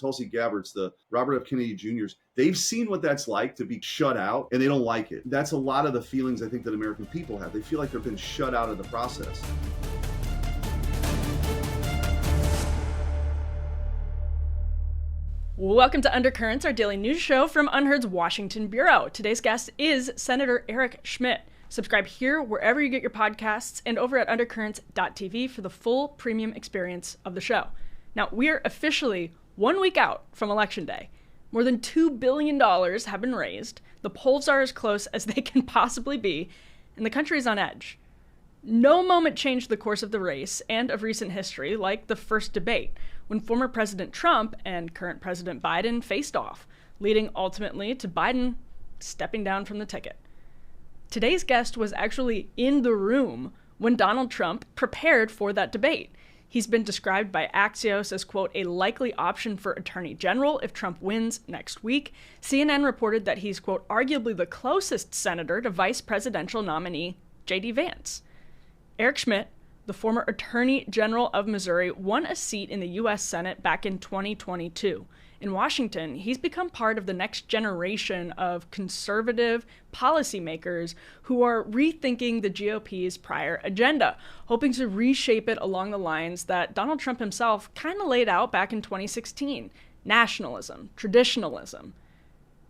Tulsi Gabbards, the Robert F. Kennedy Jr.'s, they've seen what that's like to be shut out, and they don't like it. That's a lot of the feelings I think that American people have. They feel like they've been shut out of the process. Welcome to Undercurrents, our daily news show from Unheard's Washington Bureau. Today's guest is Senator Eric Schmitt. Subscribe here wherever you get your podcasts and over at undercurrents.tv for the full premium experience of the show. Now, we are officially 1 week out from Election Day. More than $2 billion have been raised, the polls are as close as they can possibly be, and the country is on edge. No moment changed the course of the race and of recent history like the first debate, when former President Trump and current President Biden faced off, leading ultimately to Biden stepping down from the ticket. Today's guest was actually in the room when Donald Trump prepared for that debate. He's been described by Axios as, quote, a likely option for Attorney General if Trump wins next week. CNN reported that he's, quote, arguably the closest senator to vice presidential nominee JD Vance. Eric Schmitt, the former Attorney General of Missouri, won a seat in the U.S. Senate back in 2022. In Washington, he's become part of the next generation of conservative policymakers who are rethinking the GOP's prior agenda, hoping to reshape it along the lines that Donald Trump himself kind of laid out back in 2016: nationalism, traditionalism.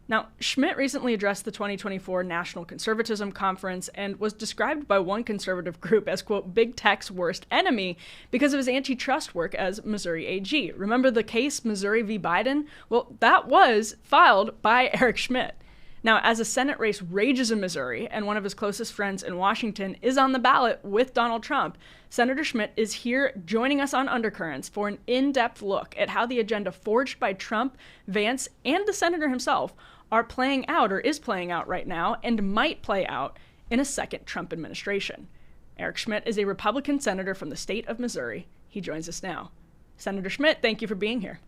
Now, Schmitt recently addressed the 2024 National Conservatism Conference and was described by one conservative group as, quote, big tech's worst enemy because of his antitrust work as Missouri AG. Remember the case Missouri v. Biden? Well, that was filed by Eric Schmitt. Now, as a Senate race rages in Missouri and one of his closest friends in Washington is on the ballot with Donald Trump, Senator Schmitt is here joining us on Undercurrents for an in-depth look at how the agenda forged by Trump, Vance, and the senator himself are playing out or is playing out right now and might play out in a second Trump administration. Eric Schmitt is a Republican senator from the state of Missouri. He joins us now. Senator Schmitt, thank you for being here.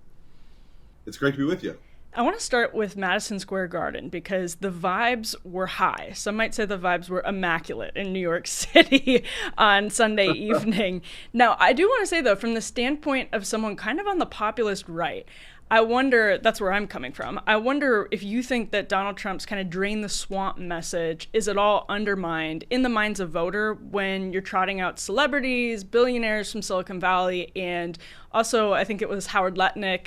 It's great to be with you. I want to start with Madison Square Garden because the vibes were high. Some might say the vibes were immaculate in New York City on Sunday evening. Now, I do want to say, though, from the standpoint of someone kind of on the populist right, I wonder, that's where I'm coming from, I wonder if you think that Donald Trump's kind of drain the swamp message is at all undermined in the minds of voter when you're trotting out celebrities, billionaires from Silicon Valley, and also I think it was Howard Lutnick,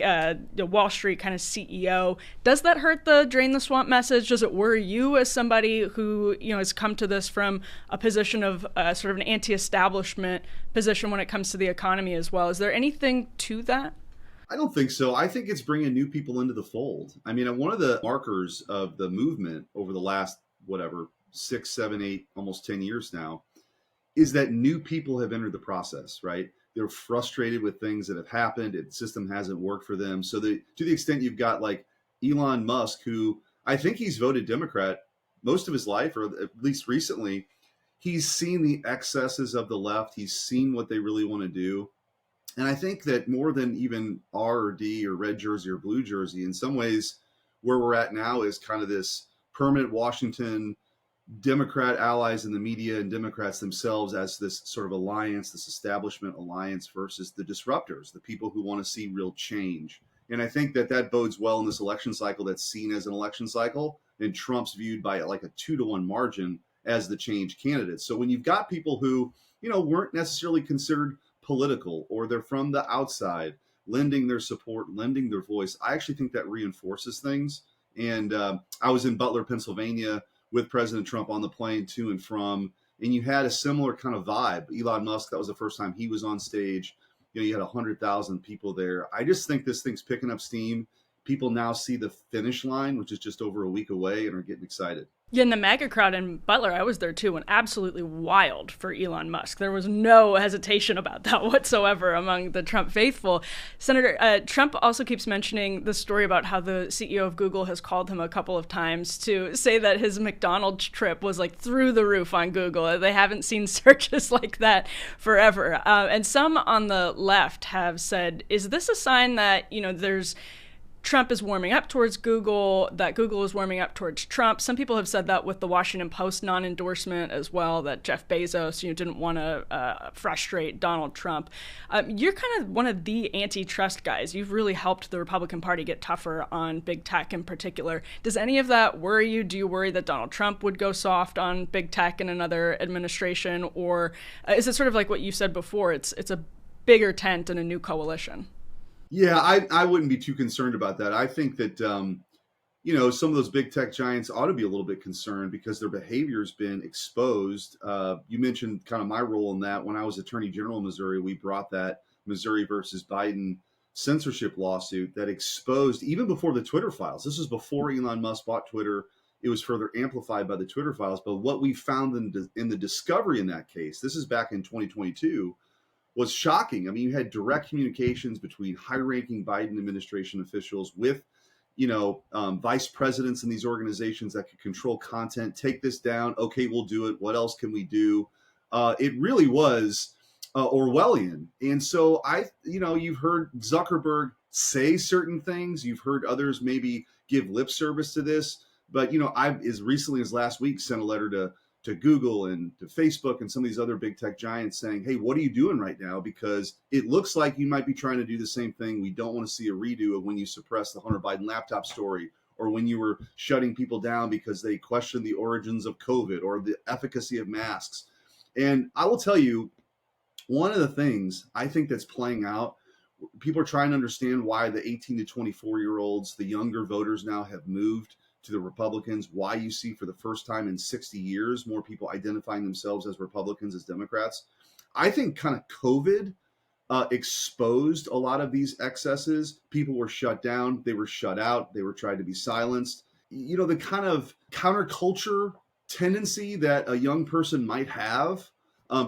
the Wall Street kind of CEO. Does that hurt the drain the swamp message? Does it worry you as somebody who, has come to this from a position of sort of an anti-establishment position when it comes to the economy as well? Is there anything to that? I don't think so. I think it's bringing new people into the fold. I mean, one of the markers of the movement over the last, 6, 7, 8, almost 10 years now, is that new people have entered the process, right? They're frustrated with things that have happened. The system hasn't worked for them. So to the extent you've got like Elon Musk, who I think he's voted Democrat most of his life, or at least recently, he's seen the excesses of the left. He's seen what they really want to do. And I think that more than even R or D or red jersey or blue jersey, in some ways, where we're at now is kind of this permanent Washington Democrat allies in the media and Democrats themselves as this sort of alliance, this establishment alliance versus the disruptors, the people who want to see real change. And I think that bodes well in this election cycle that's seen as an election cycle, and Trump's viewed by like a 2-to-1 margin as the change candidate. So when you've got people who, weren't necessarily considered political, or they're from the outside, lending their support, lending their voice, I actually think that reinforces things. And I was in Butler, Pennsylvania with President Trump on the plane to and from, and you had a similar kind of vibe. Elon Musk, that was the first time he was on stage. You had 100,000 people there. I just think this thing's picking up steam. People now see the finish line, which is just over a week away, and are getting excited. Yeah, and the MAGA crowd in Butler, I was there too, went absolutely wild for Elon Musk. There was no hesitation about that whatsoever among the Trump faithful. Senator, Trump also keeps mentioning the story about how the CEO of Google has called him a couple of times to say that his McDonald's trip was like through the roof on Google. They haven't seen searches like that forever. And some on the left have said, is this a sign that, there's Trump is warming up towards Google, that Google is warming up towards Trump. Some people have said that with the Washington Post non-endorsement as well, that Jeff Bezos didn't want to frustrate Donald Trump. You're kind of one of the antitrust guys. You've really helped the Republican Party get tougher on big tech in particular. Does any of that worry you? Do you worry that Donald Trump would go soft on big tech in another administration? Or is it sort of like what you said before? It's a bigger tent and a new coalition? Yeah, I wouldn't be too concerned about that. I think that, some of those big tech giants ought to be a little bit concerned because their behavior has been exposed. You mentioned kind of my role in that. When I was Attorney General in Missouri, we brought that Missouri versus Biden censorship lawsuit that exposed, even before the Twitter files. This was before Elon Musk bought Twitter. It was further amplified by the Twitter files. But what we found in the discovery in that case, this is back in 2022, was shocking. I mean, you had direct communications between high-ranking Biden administration officials with, vice presidents in these organizations that could control content. Take this down. Okay, we'll do it. What else can we do? It really was Orwellian. And so you've heard Zuckerberg say certain things. You've heard others maybe give lip service to this. But, I've as recently as last week sent a letter to Google and to Facebook and some of these other big tech giants saying, hey, what are you doing right now? Because it looks like you might be trying to do the same thing. We don't want to see a redo of when you suppressed the Hunter Biden laptop story, or when you were shutting people down because they questioned the origins of COVID or the efficacy of masks. And I will tell you, one of the things I think that's playing out, people are trying to understand why the 18 to 24-year-olds, the younger voters now have moved to the Republicans, why you see for the first time in 60 years more people identifying themselves as Republicans as Democrats. I think kind of COVID exposed a lot of these excesses. People were shut down, they were shut out, they were tried to be silenced. The kind of counterculture tendency that a young person might have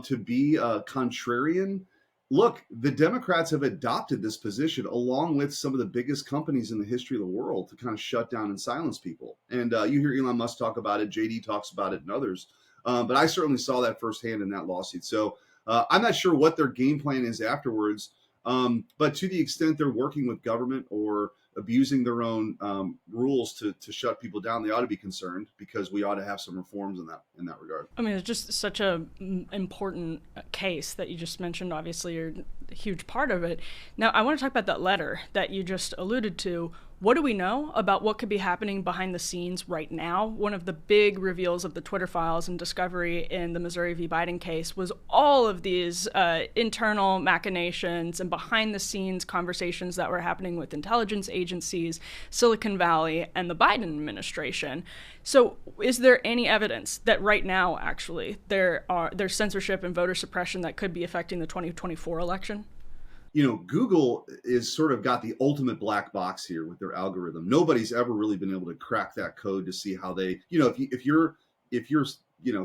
to be a contrarian. Look, the Democrats have adopted this position along with some of the biggest companies in the history of the world to kind of shut down and silence people. And you hear Elon Musk talk about it, JD talks about it, and others. But I certainly saw that firsthand in that lawsuit. So I'm not sure what their game plan is afterwards. But to the extent they're working with government or abusing their own rules to shut people down, they ought to be concerned, because we ought to have some reforms in that regard. I mean, it's just such a important case that you just mentioned. Obviously, you're a huge part of it. Now, I want to talk about that letter that you just alluded to. What do we know about what could be happening behind the scenes right now? One of the big reveals of the Twitter files and discovery in the Missouri v. Biden case was all of these internal machinations and behind the scenes conversations that were happening with intelligence agencies, Silicon Valley, and the Biden administration. So is there any evidence that right now, actually, there's censorship and voter suppression that could be affecting the 2024 election? Google is sort of got the ultimate black box here with their algorithm. Nobody's ever really been able to crack that code to see how they, if your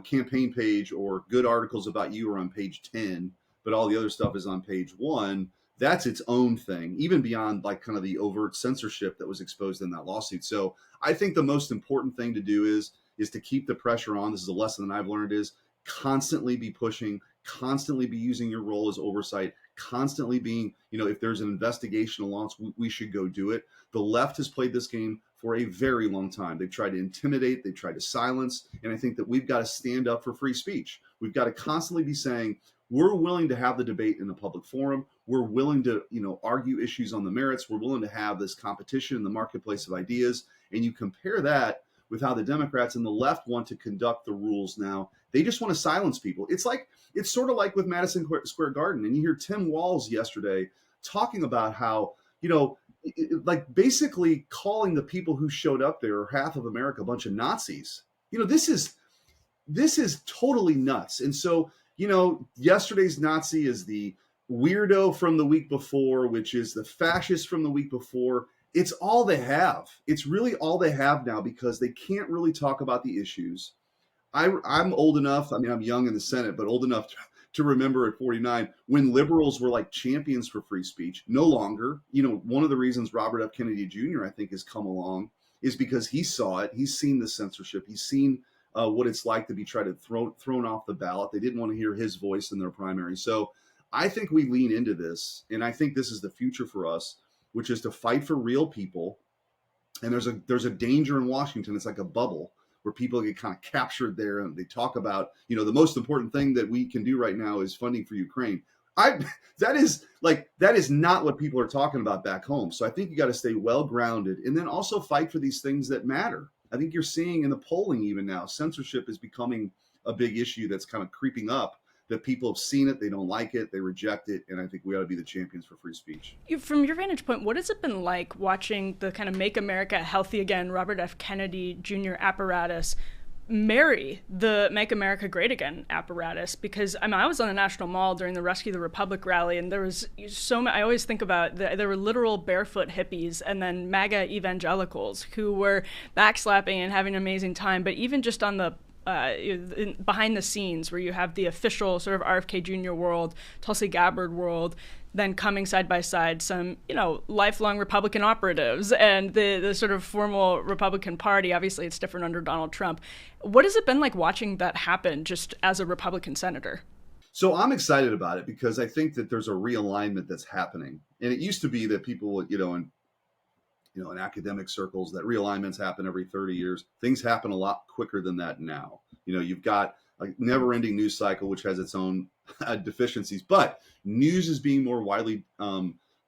campaign page or good articles about you are on page 10, but all the other stuff is on page 1, that's its own thing, even beyond like kind of the overt censorship that was exposed in that lawsuit. So I think the most important thing to do is to keep the pressure on. This is a lesson that I've learned, is constantly be pushing, constantly be using your role as oversight, constantly being, if there's an investigation launch, we should go do it. The left has played this game for a very long time. They've tried to intimidate, they've tried to silence, and I think that we've got to stand up for free speech. We've got to constantly be saying, we're willing to have the debate in a public forum. We're willing to, argue issues on the merits. We're willing to have this competition in the marketplace of ideas. And you compare that with how the Democrats and the left want to conduct the rules now. They just want to silence people. It's sort of like with Madison Square Garden. And you hear Tim Walz yesterday talking about how, like basically calling the people who showed up there, or half of America, a bunch of Nazis. This is totally nuts. And so, yesterday's Nazi is the weirdo from the week before, which is the fascist from the week before. It's all they have. It's really all they have now, because they can't really talk about the issues. I'm old enough, I'm young in the Senate, but old enough to remember at 49 when liberals were like champions for free speech. No longer. One of the reasons Robert F. Kennedy Jr., I think, has come along is because he saw it. He's seen the censorship. He's seen what it's like to be thrown off the ballot. They didn't want to hear his voice in their primary. So I think we lean into this, and I think this is the future for us, which is to fight for real people, And there's a danger in Washington. It's like a bubble where people get kind of captured there, and they talk about, the most important thing that we can do right now is funding for Ukraine. I that is not what people are talking about back home. So I think you got to stay well grounded, and then also fight for these things that matter. I think you're seeing in the polling even now, censorship is becoming a big issue that's kind of creeping up. That people have seen it, they don't like it, they reject it, and I think we ought to be the champions for free speech. From your vantage point, what has it been like watching the kind of Make America Healthy Again, Robert F. Kennedy Jr. apparatus marry the Make America Great Again apparatus? Because I was on the National Mall during the Rescue the Republic rally, and there was so many. I always think about there were literal barefoot hippies and then MAGA evangelicals who were backslapping and having an amazing time. But even just on the behind the scenes, where you have the official sort of RFK Jr. world, Tulsi Gabbard world, then coming side by side some, lifelong Republican operatives and the sort of formal Republican Party. Obviously, it's different under Donald Trump. What has it been like watching that happen just as a Republican senator? So I'm excited about it because I think that there's a realignment that's happening. And it used to be that people would, in academic circles, that realignments happen every 30 years. Things happen a lot quicker than that now. You've got a never-ending news cycle, which has its own deficiencies, but news is being more widely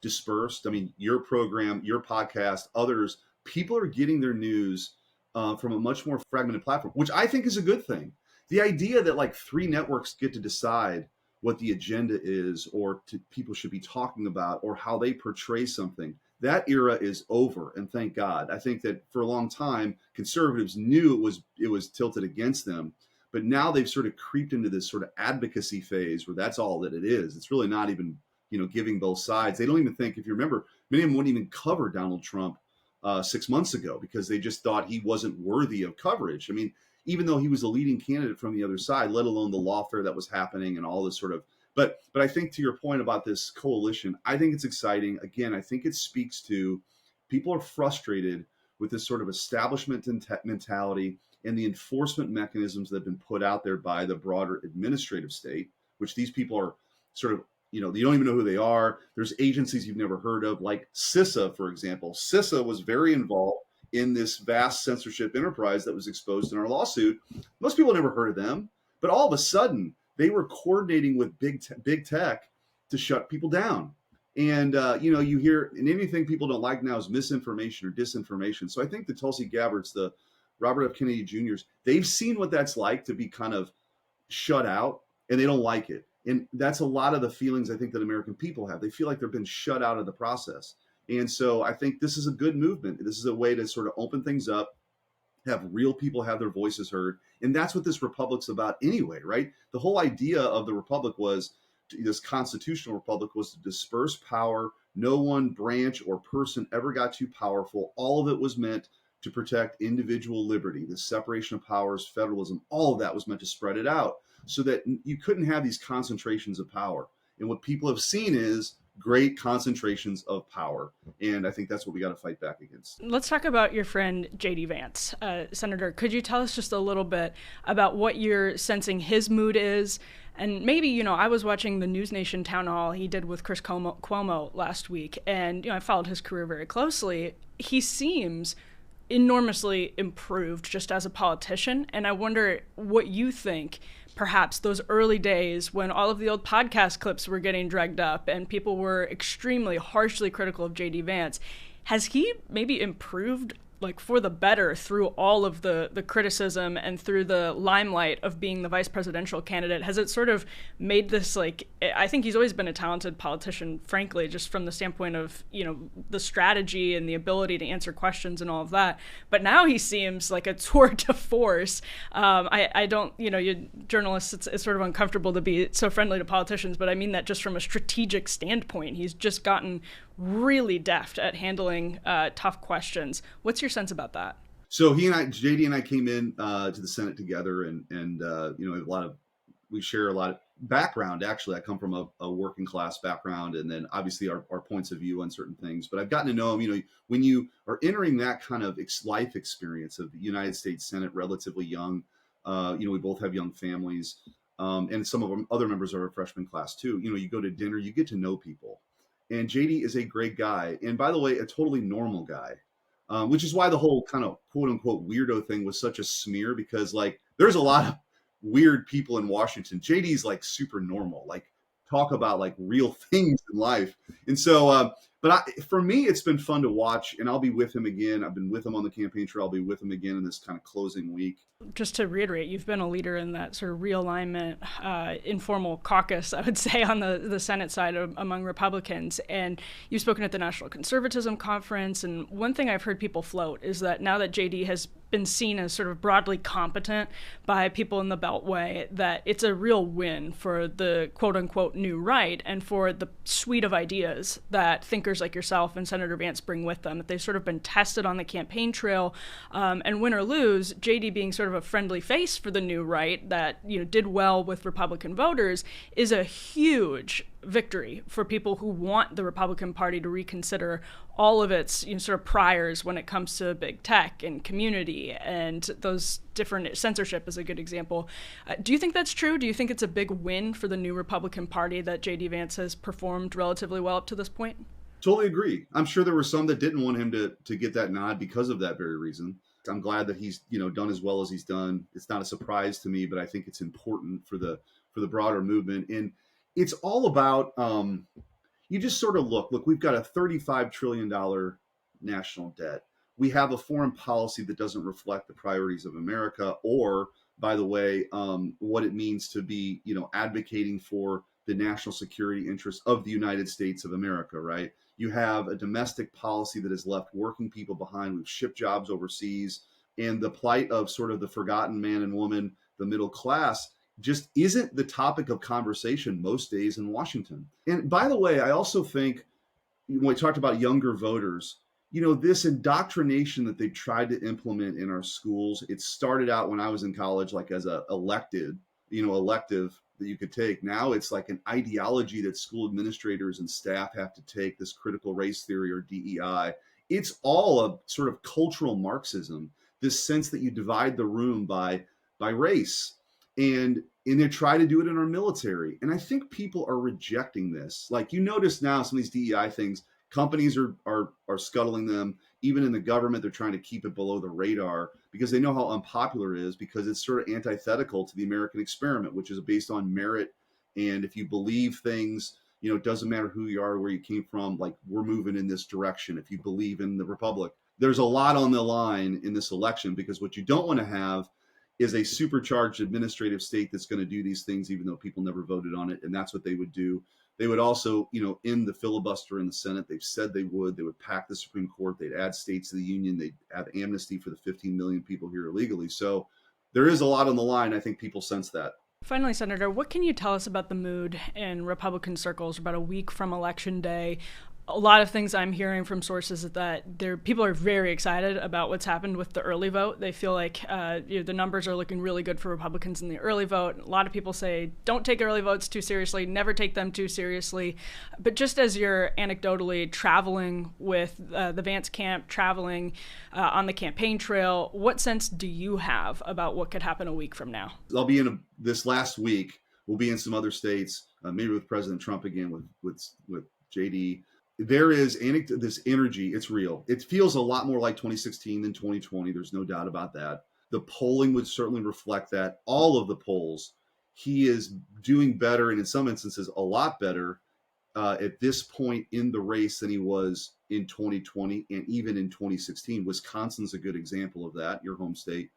dispersed. I mean, your program, your podcast, others, people are getting their news from a much more fragmented platform, which I think is a good thing. The idea that like 3 networks get to decide what the agenda is, or people should be talking about, or how they portray something, that era is over, and thank God. I think that for a long time, conservatives knew it was tilted against them, but now they've sort of creeped into this sort of advocacy phase where that's all that it is. It's really not even, giving both sides. They don't even think, if you remember, many of them wouldn't even cover Donald Trump 6 months ago because they just thought he wasn't worthy of coverage. I mean, even though he was a leading candidate from the other side, let alone the lawfare that was happening and all this sort of. But I think to your point about this coalition, I think it's exciting. Again, I think it speaks to people are frustrated with this sort of establishment mentality and the enforcement mechanisms that have been put out there by the broader administrative state, which these people are sort of, you don't even know who they are. There's agencies you've never heard of, like CISA, for example. CISA was very involved in this vast censorship enterprise that was exposed in our lawsuit. Most people never heard of them, but all of a sudden, they were coordinating with big tech to shut people down. And, you hear, and anything people don't like now is misinformation or disinformation. So I think the Tulsi Gabbards, the Robert F. Kennedy Jr.'s, they've seen what that's like to be kind of shut out, and they don't like it. And that's a lot of the feelings I think that American people have. They feel like they've been shut out of the process. And so I think this is a good movement. This is a way to sort of open things up, have real people have their voices heard. And that's what this republic's about anyway, right? The whole idea of the republic was, this constitutional republic was to disperse power. No one branch or person ever got too powerful. All of it was meant to protect individual liberty, the separation of powers, federalism, all of that was meant to spread it out so that you couldn't have these concentrations of power. And what people have seen is great concentrations of power. And I think that's what we got to fight back against. Let's talk about your friend JD Vance. Senator, could you tell us just a little bit about what you're sensing his mood is? And maybe, I was watching the News Nation town hall he did with Chris Cuomo last week, and, I followed his career very closely. He seems enormously improved just as a politician, and I wonder what you think perhaps those early days when all of the old podcast clips were getting dragged up and people were extremely harshly critical of JD Vance. Has he maybe improved like for the better through all of the criticism and through the limelight of being the vice presidential candidate? Has it sort of made this, like, I think he's always been a talented politician, frankly, just from the standpoint of, the strategy and the ability to answer questions and all of that. But now he seems like a tour de force. I don't, you journalists, it's sort of uncomfortable to be so friendly to politicians, but I mean that just from a strategic standpoint. He's just gotten really deft at handling tough questions. What's your sense about that? So JD and I came in to the Senate together, and we share a lot of background. Actually, I come from a working class background, and then obviously our points of view on certain things. But I've gotten to know him. When you are entering that kind of life experience of the United States Senate, relatively young, we both have young families, and some of our other members are a freshman class too. You go to dinner, you get to know people. And JD is a great guy. And by the way, a totally normal guy. which is why the whole kind of quote unquote weirdo thing was such a smear, because like there's a lot of weird people in Washington. JD's like super normal, like talk about like real things in life. And so, for me, it's been fun to watch, and I'll be with him again. I've been with him on the campaign trail. I'll be with him again in this kind of closing week. Just to reiterate, you've been a leader in that sort of realignment, informal caucus, I would say, on the Senate side among Republicans. And you've spoken at the National Conservatism Conference. And one thing I've heard people float is that now that JD has been seen as sort of broadly competent by people in the Beltway, that it's a real win for the quote unquote new right and for the suite of ideas that thinkers like yourself and Senator Vance bring with them. That they've sort of been tested on the campaign trail, and win or lose, JD being sort of a friendly face for the new right that did well with Republican voters is a huge victory for people who want the Republican Party to reconsider all of its sort of priors when it comes to big tech and community and those different censorship is a good example. Do you think that's true? Do you think it's a big win for the new Republican Party that JD Vance has performed relatively well up to this point? Totally agree. I'm sure there were some that didn't want him to get that nod because of that very reason. I'm glad that he's done as well as he's done. It's not a surprise to me, but I think it's important for the broader movement. And it's all about you just sort of look, we've got a $35 trillion national debt. We have a foreign policy that doesn't reflect the priorities of America or, by the way, what it means to be, advocating for the national security interests of the United States of America, right? You have a domestic policy that has left working people behind. We've shipped jobs overseas. And the plight of sort of the forgotten man and woman, the middle class, just isn't the topic of conversation most days in Washington. And by the way, I also think when we talked about younger voters, this indoctrination that they've tried to implement in our schools, it started out when I was in college, like as a elective that you could take. Now it's like an ideology that school administrators and staff have to take, this critical race theory or DEI. It's all a sort of cultural Marxism, this sense that you divide the room by race. And they try to do it in our military. And I think people are rejecting this. Like you notice now some of these DEI things, companies are scuttling them. Even in the government, they're trying to keep it below the radar because they know how unpopular it is, because it's sort of antithetical to the American experiment, which is based on merit. And if you believe things, it doesn't matter who you are, where you came from, like we're moving in this direction. If you believe in the Republic, there's a lot on the line in this election, because what you don't want to have is a supercharged administrative state that's going to do these things, even though people never voted on it. And that's what they would do. They would also, end the filibuster in the Senate. They've said they would. They would pack the Supreme Court. They'd add states to the union. They'd have amnesty for the 15 million people here illegally. So there is a lot on the line. I think people sense that. Finally, Senator, what can you tell us about the mood in Republican circles about a week from Election Day? A lot of things I'm hearing from sources is that people are very excited about what's happened with the early vote. They feel like the numbers are looking really good for Republicans in the early vote. A lot of people say, don't take early votes too seriously, never take them too seriously. But just as you're anecdotally traveling with the Vance camp, traveling on the campaign trail, what sense do you have about what could happen a week from now? I'll be in this last week. We'll be in some other states, maybe with President Trump again, with JD. There is this energy. It's real. It feels a lot more like 2016 than 2020. There's no doubt about that. The polling would certainly reflect that. All of the polls, he is doing better, and in some instances, a lot better at this point in the race than he was in 2020 and even in 2016. Wisconsin's a good example of that, your home state.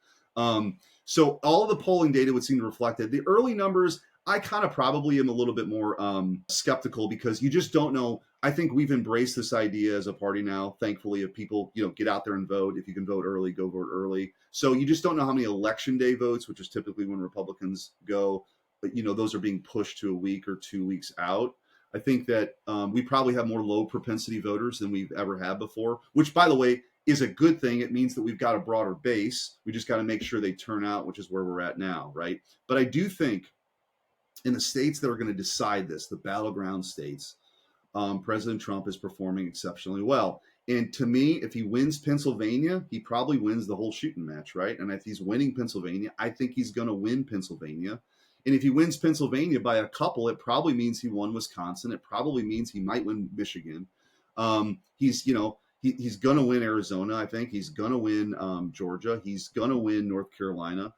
So all of the polling data would seem to reflect it. The early numbers, I kind of probably am a little bit more skeptical, because you just don't know. I think we've embraced this idea as a party now, thankfully, of people, get out there and vote. If you can vote early, go vote early. So you just don't know how many election day votes, which is typically when Republicans go, but those are being pushed to a week or 2 weeks out. I think that we probably have more low propensity voters than we've ever had before, which, by the way, is a good thing. It means that we've got a broader base. We just got to make sure they turn out, which is where we're at now, right? But I do think in the states that are going to decide this, the battleground states, President Trump is performing exceptionally well. And to me, if he wins Pennsylvania, he probably wins the whole shooting match, right? And if he's winning Pennsylvania, I think he's going to win Pennsylvania. And if he wins Pennsylvania by a couple, it probably means he won Wisconsin. It probably means he might win Michigan. He's he's going to win Arizona. I think he's going to win Georgia. He's going to win North Carolina.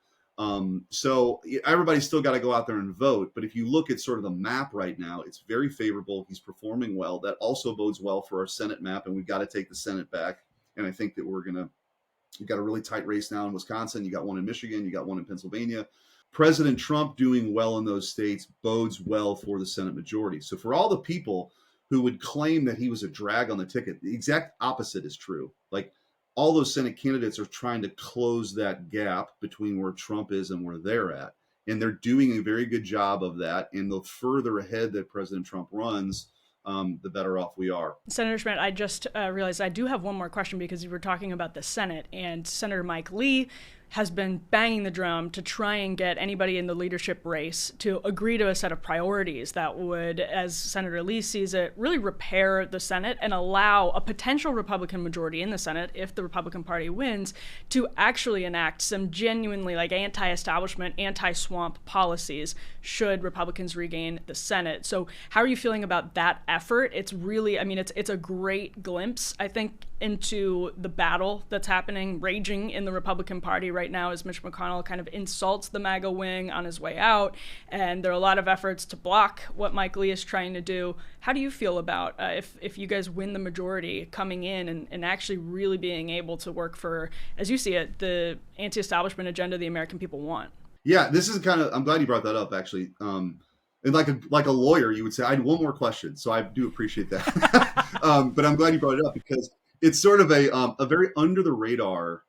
So everybody's still got to go out there and vote. But if you look at sort of the map right now, it's very favorable. He's performing well. That also bodes well for our Senate map, and we've got to take the Senate back. And I think that you've got a really tight race now in Wisconsin. You got one in Michigan. You got one in Pennsylvania. President Trump doing well in those states bodes well for the Senate majority. So for all the people who would claim that he was a drag on the ticket, the exact opposite is true. Like, all those Senate candidates are trying to close that gap between where Trump is and where they're at. And they're doing a very good job of that. And the further ahead that President Trump runs, the better off we are. Senator Schmitt, I just realized I do have one more question, because you were talking about the Senate, and Senator Mike Lee has been banging the drum to try and get anybody in the leadership race to agree to a set of priorities that would, as Senator Lee sees it, really repair the Senate and allow a potential Republican majority in the Senate, if the Republican Party wins, to actually enact some genuinely like anti-establishment, anti-swamp policies should Republicans regain the Senate. So how are you feeling about that effort? It's really, I mean, it's a great glimpse, I think, into the battle that's happening, raging in the Republican Party right now, as Mitch McConnell kind of insults the MAGA wing on his way out. And there are a lot of efforts to block what Mike Lee is trying to do. How do you feel about if you guys win the majority, coming in and actually really being able to work for, as you see it, the anti-establishment agenda the American people want? Yeah, this is kind of, I'm glad you brought that up, actually. And like a lawyer, you would say, I had one more question. So I do appreciate that. But I'm glad you brought it up, because it's sort of a very under the radar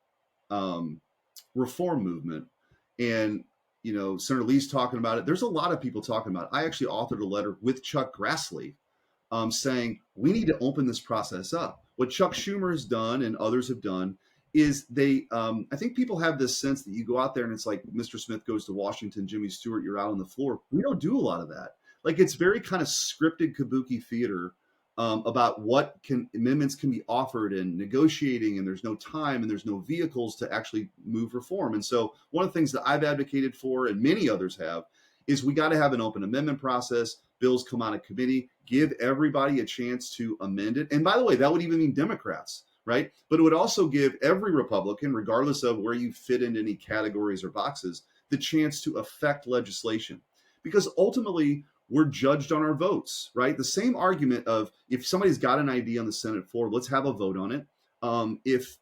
reform movement. And, you know, Senator Lee's talking about it. There's a lot of people talking about it. I actually authored a letter with Chuck Grassley saying we need to open this process up. What Chuck Schumer has done and others have done is they, I think people have this sense that you go out there and it's like Mr. Smith goes to Washington, Jimmy Stewart, you're out on the floor. We don't do a lot of that. Like, it's very kind of scripted kabuki theater about what amendments can be offered and negotiating, and there's no time and there's no vehicles to actually move reform. And so one of the things that I've advocated for, and many others have, is we got to have an open amendment process. Bills come out of committee, give everybody a chance to amend it. And by the way, that would even mean Democrats, right? But it would also give every Republican, regardless of where you fit into any categories or boxes, the chance to affect legislation. Because ultimately, we're judged on our votes, right? The same argument of, if somebody's got an idea on the Senate floor, let's have a vote on it. If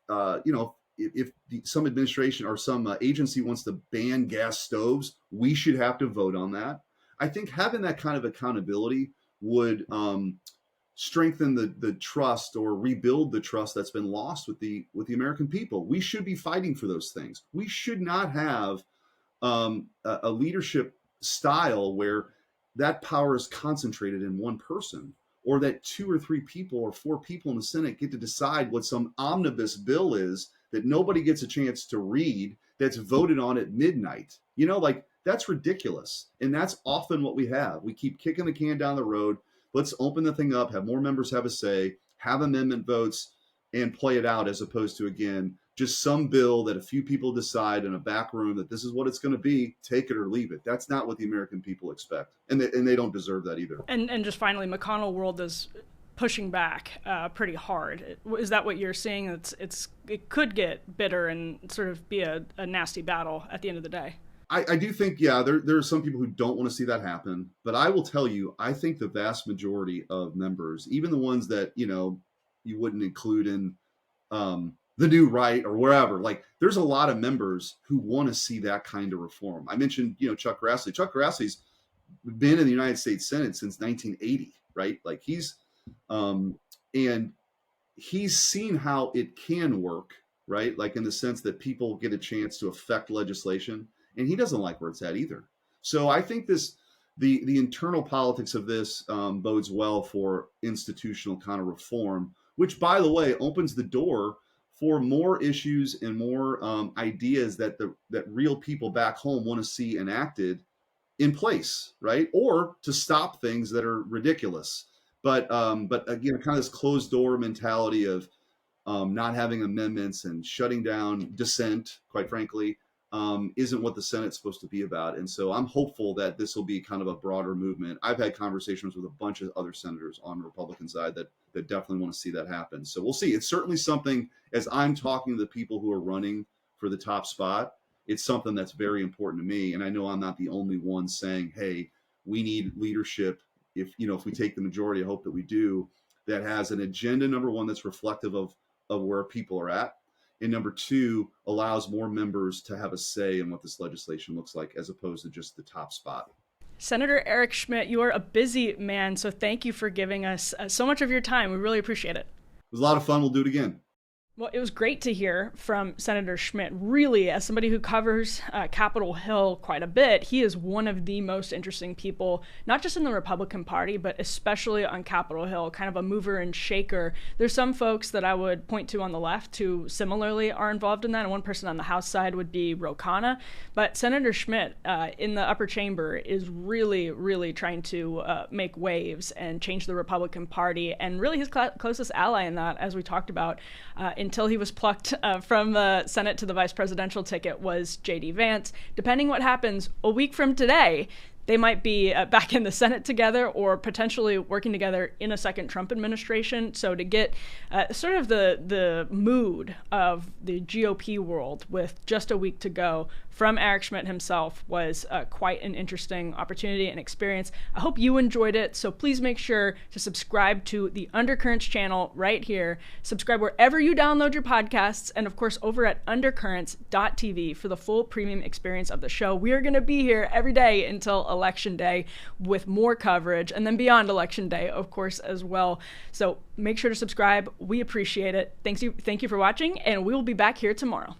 some administration or some agency wants to ban gas stoves, we should have to vote on that. I think having that kind of accountability would strengthen the trust, or rebuild the trust that's been lost with the American people. We should be fighting for those things. We should not have a leadership style where that power is concentrated in one person, or that 2 or 3 people or 4 people in the Senate get to decide what some omnibus bill is that nobody gets a chance to read, that's voted on at midnight. You know, like, that's ridiculous. And that's often what we have. We keep kicking the can down the road. Let's open the thing up, have more members have a say, have amendment votes, and play it out, as opposed to, again, just some bill that a few people decide in a back room that this is what it's going to be, take it or leave it. That's not what the American people expect. And they don't deserve that either. And just finally, McConnell World is pushing back pretty hard. Is that what you're seeing? It could get bitter and sort of be a nasty battle at the end of the day. I do think, yeah, there are some people who don't want to see that happen. But I will tell you, I think the vast majority of members, even the ones that, you know, you wouldn't include in the new right or wherever, like, there's a lot of members who want to see that kind of reform. I mentioned, you know, Chuck Grassley. Chuck Grassley's been in the United States Senate since 1980, right? Like, he's and he's seen how it can work, right? Like, in the sense that people get a chance to affect legislation, and he doesn't like where it's at either. So I think the internal politics of this bodes well for institutional kind of reform, which, by the way, opens the door for more issues and more ideas that real people back home want to see enacted in place, right? Or to stop things that are ridiculous. But again, kind of this closed door mentality of not having amendments and shutting down dissent, quite frankly, isn't what the Senate's supposed to be about. And so I'm hopeful that this will be kind of a broader movement. I've had conversations with a bunch of other senators on the Republican side that definitely want to see that happen. So we'll see. It's certainly something, as I'm talking to the people who are running for the top spot, it's something that's very important to me. And I know I'm not the only one saying, hey, we need leadership. If we take the majority, I hope that we do, that has an agenda, number one, that's reflective of where people are at. And number two, allows more members to have a say in what this legislation looks like, as opposed to just the top spot. Senator Eric Schmitt, you are a busy man, so thank you for giving us so much of your time. We really appreciate it. It was a lot of fun. We'll do it again. Well, it was great to hear from Senator Schmitt. Really, as somebody who covers Capitol Hill quite a bit, he is one of the most interesting people, not just in the Republican Party, but especially on Capitol Hill, kind of a mover and shaker. There's some folks that I would point to on the left who similarly are involved in that, and one person on the House side would be Ro Khanna. But Senator Schmitt in the upper chamber is really, really trying to make waves and change the Republican Party, and really his closest ally in that, as we talked about, until he was plucked from the Senate to the vice presidential ticket, was JD Vance. Depending what happens a week from today, they might be back in the Senate together or potentially working together in a second Trump administration. So to get sort of the mood of the GOP world with just a week to go from Eric Schmitt himself was quite an interesting opportunity and experience. I hope you enjoyed it. So please make sure to subscribe to the Undercurrents channel right here. Subscribe wherever you download your podcasts. And of course, over at undercurrents.tv for the full premium experience of the show. We are going to be here every day until Election Day with more coverage, and then beyond Election Day, of course, as well. So make sure to subscribe. We appreciate it. Thank you for watching, and we will be back here tomorrow.